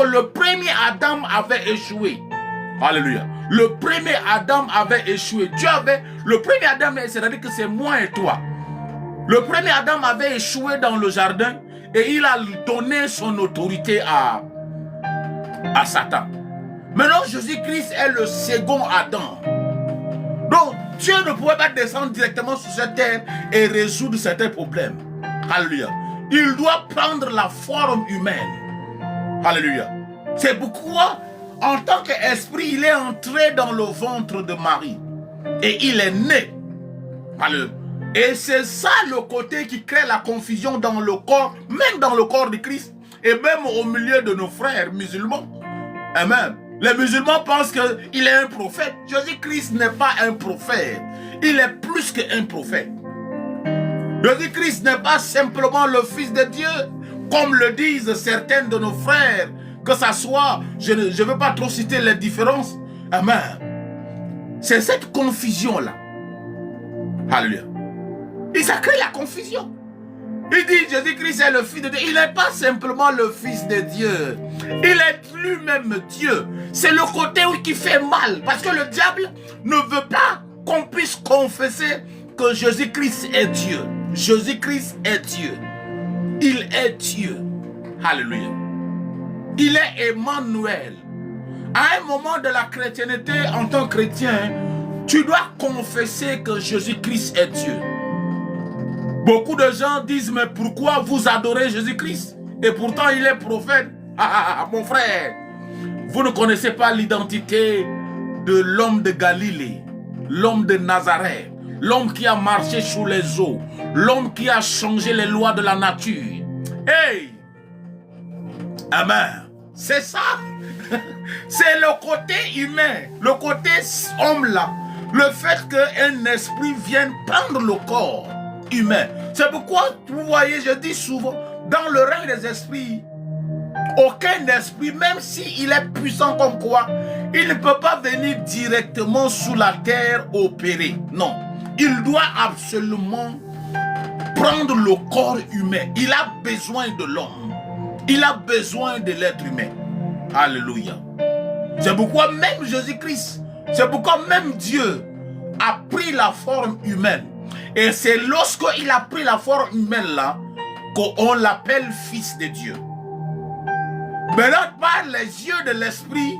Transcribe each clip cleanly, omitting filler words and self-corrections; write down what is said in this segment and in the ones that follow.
le premier Adam avait échoué. Alléluia. Le premier Adam avait échoué. Le premier Adam, c'est-à-dire que c'est moi et toi. Le premier Adam avait échoué dans le jardin et il a donné son autorité à Satan. Maintenant, Jésus-Christ est le second Adam. Donc, Dieu ne pouvait pas descendre directement sur cette terre et résoudre certains problèmes. Alléluia. Il doit prendre la forme humaine. Alléluia. C'est pourquoi, en tant qu'esprit, il est entré dans le ventre de Marie. Et il est né. Alléluia. Et c'est ça le côté qui crée la confusion dans le corps, même dans le corps de Christ, et même au milieu de nos frères musulmans. Amen. Les musulmans pensent qu'il est un prophète. Jésus-Christ n'est pas un prophète. Il est plus qu'un prophète. Jésus-Christ n'est pas simplement le Fils de Dieu, comme le disent certains de nos frères, que ça soit, je ne veux pas trop citer les différences. Amen. C'est cette confusion-là. Alléluia. Et ça crée la confusion. Il dit Jésus-Christ est le Fils de Dieu. Il n'est pas simplement le Fils de Dieu. Il est lui-même Dieu. C'est le côté qui fait mal. Parce que le diable ne veut pas qu'on puisse confesser que Jésus-Christ est Dieu. Jésus-Christ est Dieu. Il est Dieu. Alléluia. Il est Emmanuel. À un moment de la chrétienté, en tant que chrétien, tu dois confesser que Jésus-Christ est Dieu. Beaucoup de gens disent, mais pourquoi vous adorez Jésus-Christ? Et pourtant il est prophète. Mon frère, vous ne connaissez pas l'identité de l'homme de Galilée, l'homme de Nazareth, l'homme qui a marché sous les eaux, l'homme qui a changé les lois de la nature. Hey! Amen. C'est ça. C'est le côté humain, le côté homme-là. Le fait qu'un esprit vienne prendre le corps humain. C'est pourquoi, vous voyez, je dis souvent, dans le règne des esprits, aucun esprit, même s'il est puissant comme quoi, il ne peut pas venir directement sous la terre opérer. Non. Il doit absolument prendre le corps humain. Il a besoin de l'homme. Il a besoin de l'être humain. Alléluia. C'est pourquoi même Jésus-Christ, c'est pourquoi même Dieu a pris la forme humaine. Et c'est lorsqu'il a pris la forme humaine là qu'on l'appelle Fils de Dieu. Maintenant, par les yeux de l'esprit,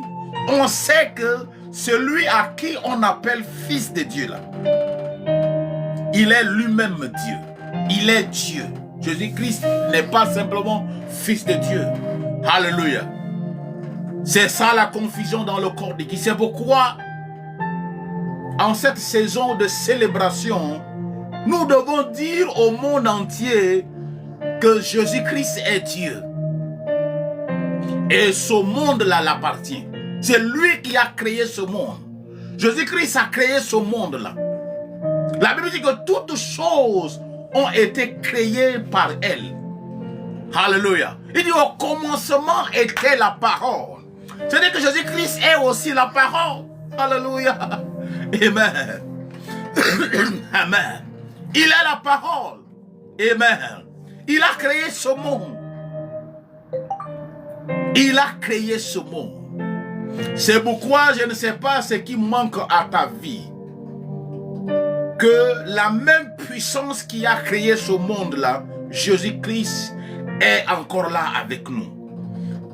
on sait que celui à qui on appelle Fils de Dieu là, il est lui-même Dieu. Il est Dieu. Jésus-Christ n'est pas simplement Fils de Dieu. Alléluia. C'est ça la confusion dans le corps de Christ. C'est pourquoi, en cette saison de célébration, nous devons dire au monde entier que Jésus-Christ est Dieu. Et ce monde-là l'appartient. C'est lui qui a créé ce monde. Jésus-Christ a créé ce monde-là. La Bible dit que toutes choses ont été créées par elle. Alléluia. Il dit au commencement était la parole. C'est-à-dire que Jésus-Christ est aussi la parole. Alléluia. Amen. Amen. Il est la parole. Amen. Il a créé ce monde. Il a créé ce monde. C'est pourquoi je ne sais pas ce qui manque à ta vie. Que la même puissance qui a créé ce monde-là, Jésus-Christ est encore là avec nous.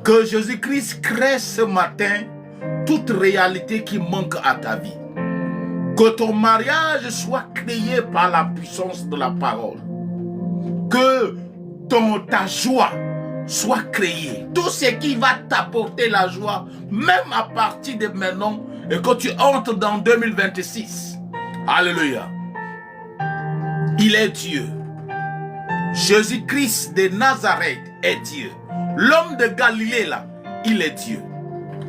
Que Jésus-Christ crée ce matin toute réalité qui manque à ta vie. Que ton mariage soit créé par la puissance de la parole. Que ta joie soit créée. Tout ce qui va t'apporter la joie, même à partir de maintenant, et que tu entres dans 2026. Alléluia. Il est Dieu. Jésus-Christ de Nazareth est Dieu. L'homme de Galilée là, il est Dieu.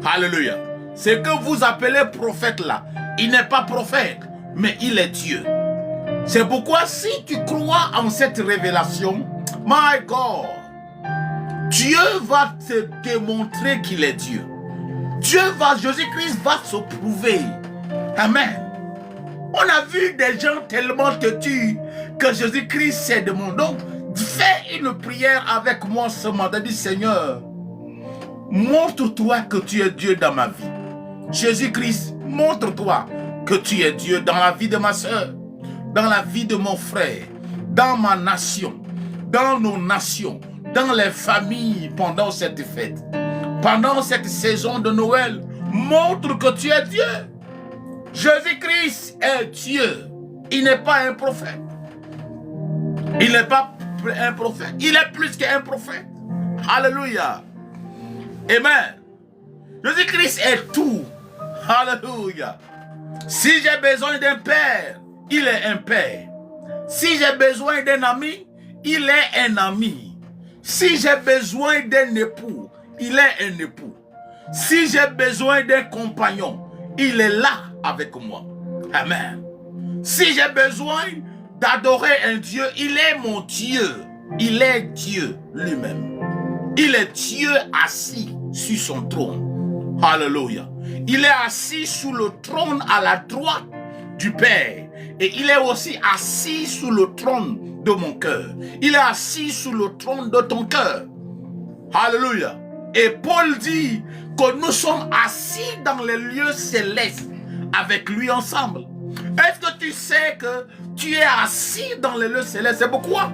Alléluia. Ce que vous appelez prophète là, il n'est pas prophète, mais il est Dieu. C'est pourquoi si tu crois en cette révélation, my God, Dieu va te démontrer qu'il est Dieu. Jésus-Christ va se prouver. Amen. On a vu des gens tellement têtus que Jésus-Christ s'est demandé. Donc, fais une prière avec moi ce matin. Dis Seigneur, montre-toi que tu es Dieu dans ma vie. Jésus-Christ, montre-toi que tu es Dieu dans la vie de ma soeur, dans la vie de mon frère, dans ma nation, dans nos nations, dans les familles pendant cette fête, pendant cette saison de Noël. Montre que tu es Dieu. Jésus-Christ est Dieu. Il n'est pas un prophète. Il n'est pas un prophète. Il est plus qu'un prophète. Alléluia. Amen. Jésus-Christ est tout. Alléluia. Si j'ai besoin d'un père, il est un père. Si j'ai besoin d'un ami, il est un ami. Si j'ai besoin d'un époux, il est un époux. Si j'ai besoin d'un compagnon, il est là avec moi. Amen. Si j'ai besoin d'adorer un Dieu, il est mon Dieu. Il est Dieu lui-même. Il est Dieu assis sur son trône. Alléluia. Il est assis sur le trône à la droite du Père. Et il est aussi assis sur le trône de mon cœur. Il est assis sur le trône de ton cœur. Alléluia. Et Paul dit que nous sommes assis dans les lieux célestes avec lui ensemble. Est-ce que tu sais que tu es assis dans les lieux célestes? C'est pourquoi?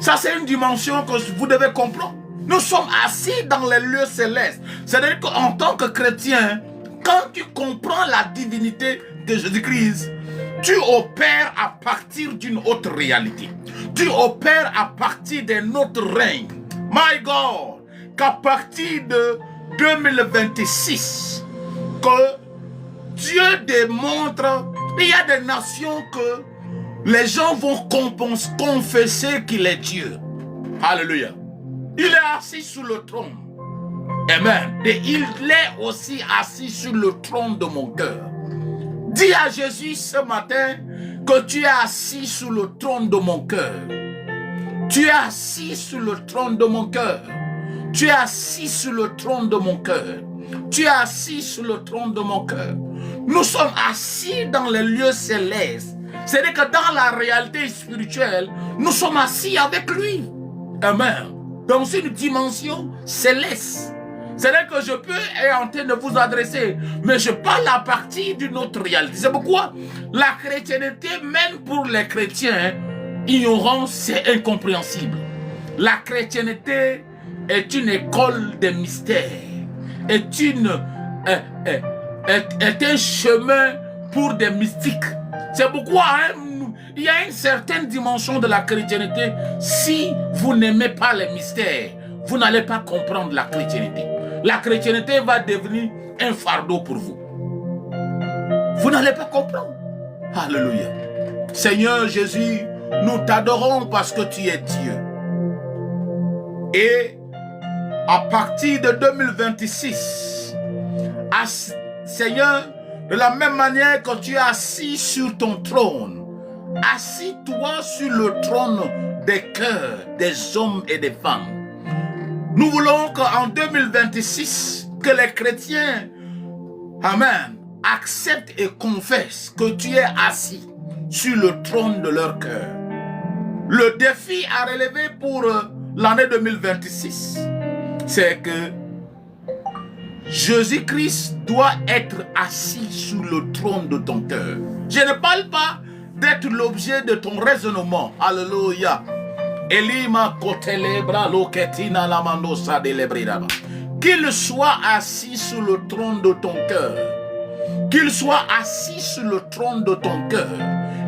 Ça, c'est une dimension que vous devez comprendre. Nous sommes assis dans les lieux célestes. C'est-à-dire qu'en tant que chrétien, quand tu comprends la divinité de Jésus-Christ, tu opères à partir d'une autre réalité. Tu opères à partir d'un autre règne. My God, qu'à partir de 2026, que Dieu démontre, il y a des nations que les gens vont confesser qu'il est Dieu. Alléluia. Il est assis sur le trône. Amen. Et il est aussi assis sur le trône de mon cœur. Dis à Jésus ce matin que tu es assis sur le trône de mon cœur. Tu es assis sur le trône de mon cœur. Tu es assis sur le trône de mon cœur. Tu es assis sur le trône de mon cœur. Nous sommes assis dans les lieux célestes. C'est-à-dire que dans la réalité spirituelle, nous sommes assis avec lui. Amen. Dans une dimension céleste. C'est-à-dire que je peux être en train de vous adresser, mais je parle à partir d'une autre réalité. C'est pourquoi la chrétienté, même pour les chrétiens, ignorants, c'est incompréhensible. La chrétienté est une école des mystères, est un chemin pour des mystiques. C'est pourquoi il y a une certaine dimension de la chrétienté. Si vous n'aimez pas les mystères, vous n'allez pas comprendre la chrétienté. La chrétienté va devenir un fardeau pour vous. Vous n'allez pas comprendre. Alléluia. Seigneur Jésus, nous t'adorons parce que tu es Dieu. Et à partir de 2026, Seigneur, de la même manière que tu es assis sur ton trône, assis-toi sur le trône des cœurs des hommes et des femmes. Nous voulons qu'en 2026, que les chrétiens, amen, acceptent et confessent que tu es assis sur le trône de leur cœur. Le défi à relever pour l'année 2026, c'est que Jésus-Christ doit être assis sur le trône de ton cœur. Je ne parle pas d'être l'objet de ton raisonnement. Alléluia. Qu'il soit assis sur le trône de ton cœur. Qu'il soit assis sur le trône de ton cœur.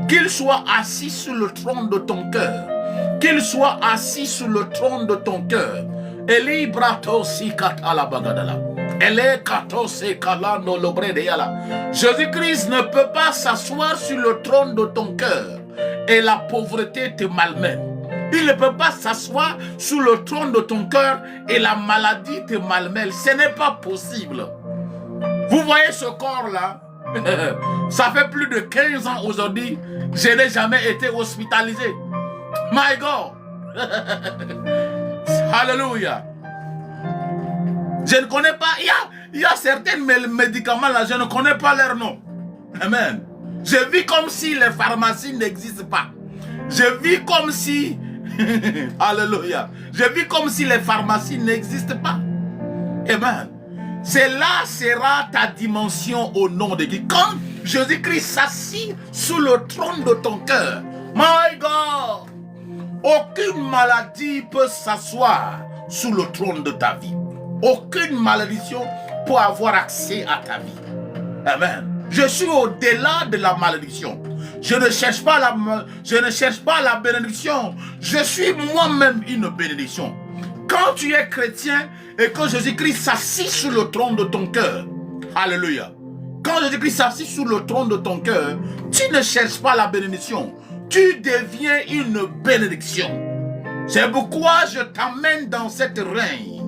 Qu'il soit assis sur le trône de ton cœur. Qu'il soit assis sur le trône de ton cœur. Jésus-Christ ne peut pas s'asseoir sur le trône de ton cœur et la pauvreté te malmène. Il ne peut pas s'asseoir sur le trône de ton cœur et la maladie te malmène. Ce n'est pas possible. Vous voyez ce corps-là? Ça fait plus de 15 ans aujourd'hui. Je n'ai jamais été hospitalisé. My God. Alléluia. Je ne connais pas. Il y a certains médicaments là, je ne connais pas leur nom. Amen. Je vis comme si les pharmacies n'existent pas. Je vis comme si... Alléluia. Je vis comme si les pharmacies n'existent pas. Amen. Cela sera ta dimension au nom de Dieu. Quand Jésus-Christ s'assit sous le trône de ton cœur, my God, aucune maladie peut s'asseoir sous le trône de ta vie. Aucune malédiction peut avoir accès à ta vie. Amen. Je suis au-delà de la malédiction. Je ne cherche pas la bénédiction. Je suis moi-même une bénédiction. Quand tu es chrétien et que Jésus-Christ s'assit sur le trône de ton cœur, alléluia. Quand Jésus-Christ s'assit sur le trône de ton cœur, tu ne cherches pas la bénédiction. Tu deviens une bénédiction. C'est pourquoi je t'amène dans cette règne.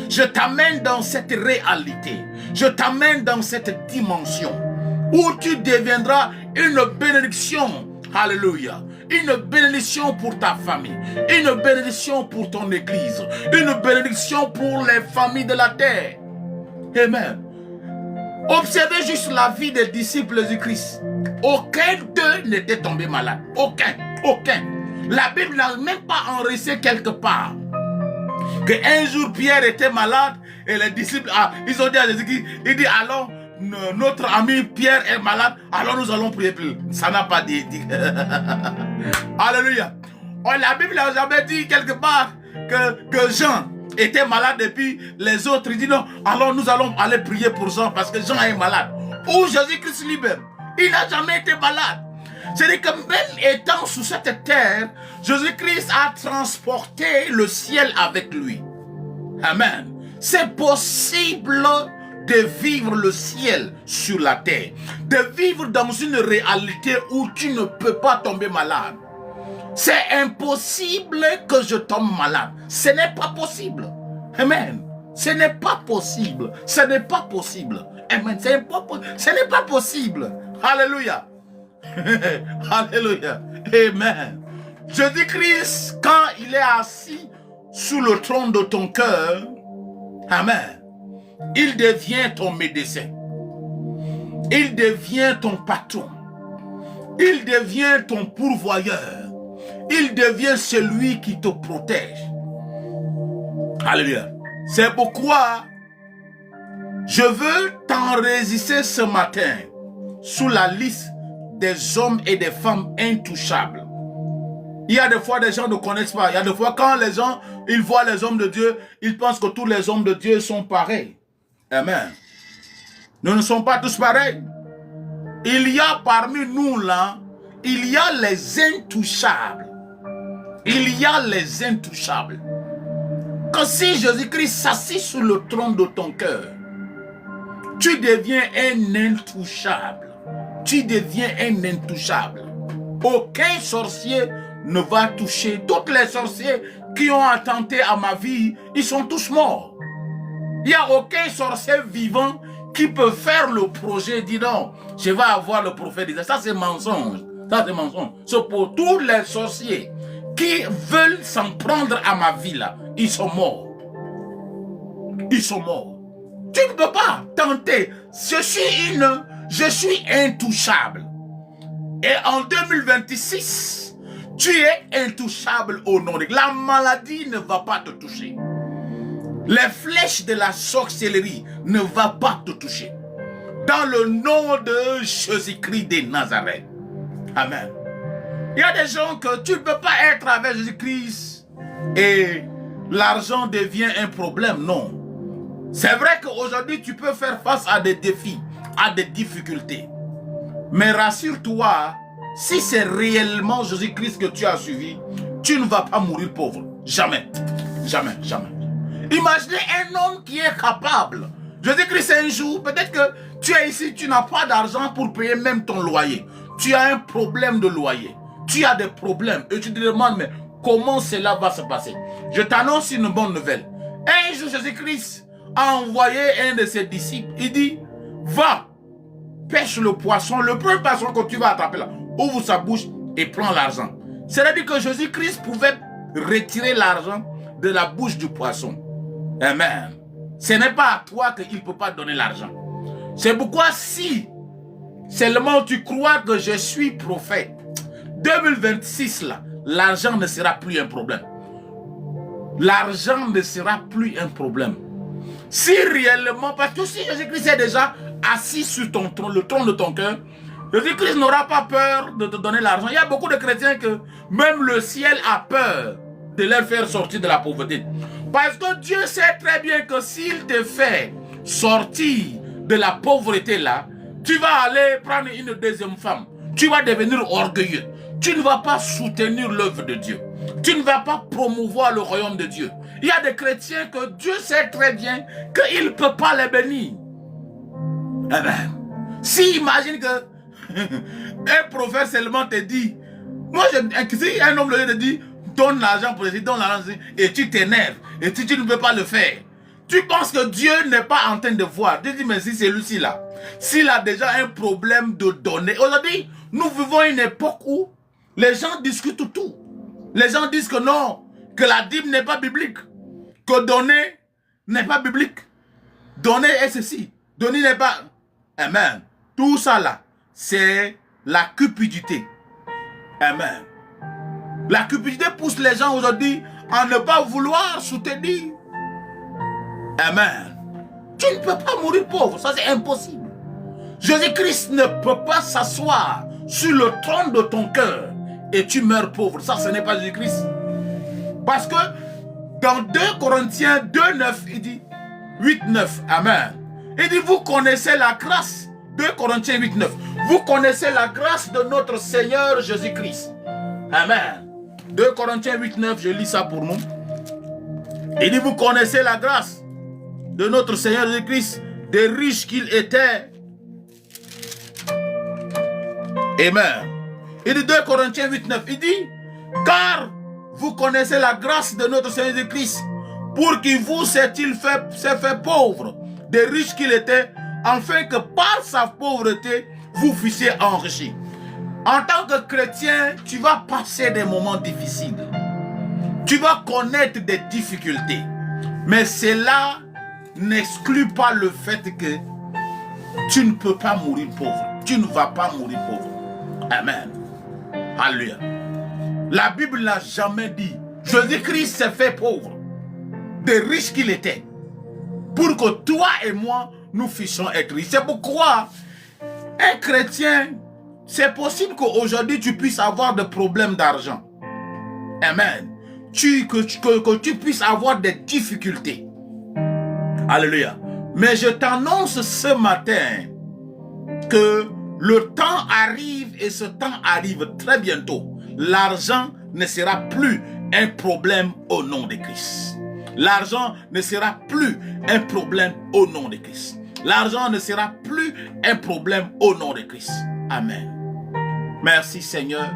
Je t'amène dans cette réalité. Je t'amène dans cette dimension où tu deviendras une bénédiction. Alléluia. Une bénédiction pour ta famille. Une bénédiction pour ton église. Une bénédiction pour les familles de la terre. Amen. Observez juste la vie des disciples du Christ. Aucun d'eux n'était tombé malade. Aucun. La Bible n'a même pas enregistré quelque part qu'un jour Pierre était malade et les disciples, ils ont dit à Jésus, il dit alors notre ami Pierre est malade, alors nous allons prier pour lui. Ça n'a pas dit. Alléluia. La Bible n'a jamais dit quelque part que Jean était malade et puis les autres ils disent non, alors nous allons aller prier pour Jean parce que Jean est malade. Ou Jésus-Christ lui-même, il n'a jamais été malade. C'est-à-dire que même étant sous cette terre, Jésus-Christ a transporté le ciel avec lui. Amen. C'est possible de vivre le ciel sur la terre, de vivre dans une réalité où tu ne peux pas tomber malade. C'est impossible que je tombe malade. Ce n'est pas possible. Amen. Ce n'est pas possible. Ce n'est pas possible. Amen. Ce n'est pas possible. Alléluia. Alléluia. Amen. Jésus-Christ, quand il est assis sous le trône de ton cœur, amen, il devient ton médecin. Il devient ton patron. Il devient ton pourvoyeur. Il devient celui qui te protège. Alléluia. C'est pourquoi je veux t'enregistrer ce matin sous la liste des hommes et des femmes intouchables. Il y a des fois des gens ne connaissent pas. Il y a des fois quand les gens ils voient les hommes de Dieu, ils pensent que tous les hommes de Dieu sont pareils. Amen. Nous ne sommes pas tous pareils. Il y a parmi nous là, il y a les intouchables. Il y a les intouchables. Que si Jésus-Christ s'assit sur le trône de ton cœur, tu deviens un intouchable. Tu deviens un intouchable. Aucun sorcier ne va toucher. Tous les sorciers qui ont attenté à ma vie, ils sont tous morts. Il n'y a aucun sorcier vivant qui peut faire le projet, dit non, je vais avoir le prophète. Ça c'est mensonge. Ça c'est mensonge. C'est pour tous les sorciers qui veulent s'en prendre à ma vie là, ils sont morts. Ils sont morts. Tu ne peux pas tenter. Je suis intouchable. Et en 2026, tu es intouchable au nom de Dieu. La maladie ne va pas te toucher. Les flèches de la sorcellerie ne vont pas te toucher. Dans le nom de Jésus-Christ de Nazareth. Amen. Il y a des gens que tu ne peux pas être avec Jésus-Christ et l'argent devient un problème. Non. C'est vrai qu'aujourd'hui, tu peux faire face à des défis, à des difficultés. Mais rassure-toi, si c'est réellement Jésus-Christ que tu as suivi, tu ne vas pas mourir pauvre. Jamais. Jamais, jamais. Imaginez un homme qui est capable. Jésus-Christ, un jour, peut-être que tu es ici, tu n'as pas d'argent pour payer même ton loyer. Tu as un problème de loyer. Tu as des problèmes. Et tu te demandes, mais comment cela va se passer? Je t'annonce une bonne nouvelle. Un jour, Jésus-Christ a envoyé un de ses disciples. Il dit, va, pêche le poisson. Le premier poisson que tu vas attraper là, ouvre sa bouche et prends l'argent. C'est-à-dire que Jésus-Christ pouvait retirer l'argent de la bouche du poisson. Amen. Ce n'est pas à toi qu'il ne peut pas donner l'argent. C'est pourquoi si seulement tu crois que je suis prophète, 2026 là, l'argent ne sera plus un problème. L'argent ne sera plus un problème. Si réellement, parce que si Jésus-Christ est déjà assis sur ton trône, le trône de ton cœur, Jésus-Christ n'aura pas peur de te donner l'argent. Il y a beaucoup de chrétiens que même le ciel a peur de leur faire sortir de la pauvreté. Parce que Dieu sait très bien que s'il te fait sortir de la pauvreté là, tu vas aller prendre une deuxième femme. Tu vas devenir orgueilleux. Tu ne vas pas soutenir l'œuvre de Dieu. Tu ne vas pas promouvoir le royaume de Dieu. Il y a des chrétiens que Dieu sait très bien qu'il ne peut pas les bénir. Amen. Si imagine que un prophète seulement te dit, moi si un homme te dit, donne l'argent pour les donne l'argent, et tu t'énerves, et tu ne peux pas le faire. Tu penses que Dieu n'est pas en train de voir. Tu dis, mais si c'est lui-ci là, s'il a déjà un problème de donner. Aujourd'hui, nous vivons une époque où les gens discutent tout. Les gens disent que non, que la dîme n'est pas biblique, que donner n'est pas biblique. Donner est ceci, donner n'est pas... Amen. Tout ça là, c'est la cupidité. Amen. La cupidité pousse les gens aujourd'hui à ne pas vouloir soutenir. Amen. Tu ne peux pas mourir pauvre, ça c'est impossible. Jésus-Christ ne peut pas s'asseoir sur le trône de ton cœur et tu meurs pauvre. Ça, ce n'est pas Jésus-Christ. Parce que dans 2 Corinthiens 2:9, il dit 8:9, Amen. Il dit, vous connaissez la grâce. 2 Corinthiens 8:9. Vous connaissez la grâce de notre Seigneur Jésus-Christ. Amen. 2 Corinthiens 8:9, je lis ça pour nous. Il dit, vous connaissez la grâce de notre Seigneur Jésus-Christ, des riches qu'il était. Amen. Il dit 2 Corinthiens 8:9. Il dit, car vous connaissez la grâce de notre Seigneur Jésus-Christ, pour qu'il vous s'est fait pauvre, des riches qu'il était, afin que par sa pauvreté, vous fussiez enrichis. En tant que chrétien, tu vas passer des moments difficiles. Tu vas connaître des difficultés. Mais cela n'exclut pas le fait que tu ne peux pas mourir pauvre. Tu ne vas pas mourir pauvre. Amen. Alléluia. La Bible n'a jamais dit Jésus-Christ s'est fait pauvre, des riches qu'il était, pour que toi et moi, nous fussions être riches. C'est pourquoi un chrétien, c'est possible qu'aujourd'hui tu puisses avoir des problèmes d'argent. Amen. Que tu puisses avoir des difficultés. Alléluia. Mais je t'annonce ce matin que le temps arrive et ce temps arrive très bientôt. L'argent ne sera plus un problème au nom de Christ. L'argent ne sera plus un problème au nom de Christ. L'argent ne sera plus un problème au nom de Christ. Amen. Merci Seigneur.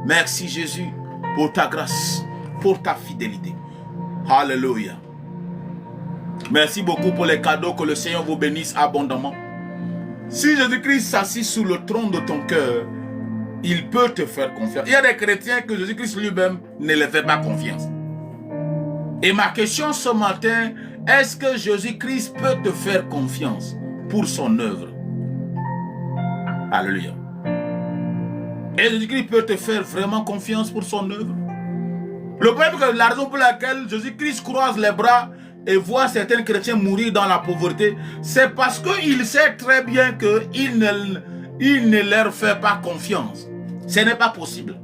Merci Jésus pour ta grâce, pour ta fidélité. Alléluia. Merci beaucoup pour les cadeaux. Que le Seigneur vous bénisse abondamment. Si Jésus-Christ s'assit sous le trône de ton cœur, il peut te faire confiance. Il y a des chrétiens que Jésus-Christ lui-même ne les fait pas confiance. Et ma question ce matin, est-ce que Jésus-Christ peut te faire confiance pour son œuvre? Alléluia. Et Jésus-Christ peut te faire vraiment confiance pour son œuvre? Le problème, que la raison pour laquelle Jésus-Christ croise les bras et voit certains chrétiens mourir dans la pauvreté, c'est parce qu'il sait très bien qu'il ne leur fait pas confiance. Ce n'est pas possible.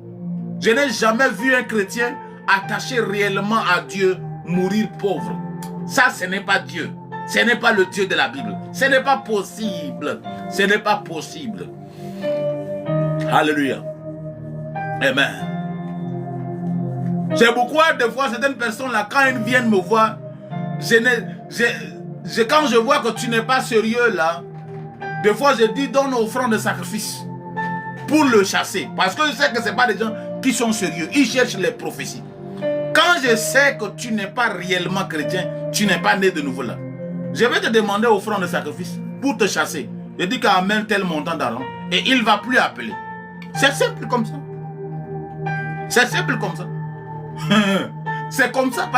Je n'ai jamais vu un chrétien attaché réellement à Dieu mourir pauvre. Ça, ce n'est pas Dieu. Ce n'est pas le Dieu de la Bible. Ce n'est pas possible. Ce n'est pas possible. Alléluia. Amen. C'est pourquoi des fois certaines personnes là, quand ils viennent me voir, quand je vois que tu n'es pas sérieux là, des fois je dis donne offrande de sacrifice pour le chasser. Parce que je sais que ce n'est pas des gens qui sont sérieux. Ils cherchent les prophéties. Quand je sais que tu n'es pas réellement chrétien, tu n'es pas né de nouveau là, je vais te demander offrande de sacrifice pour te chasser. Je dis qu'amène tel montant d'argent et il ne va plus appeler. C'est simple comme ça. C'est simple comme ça. C'est comme ça.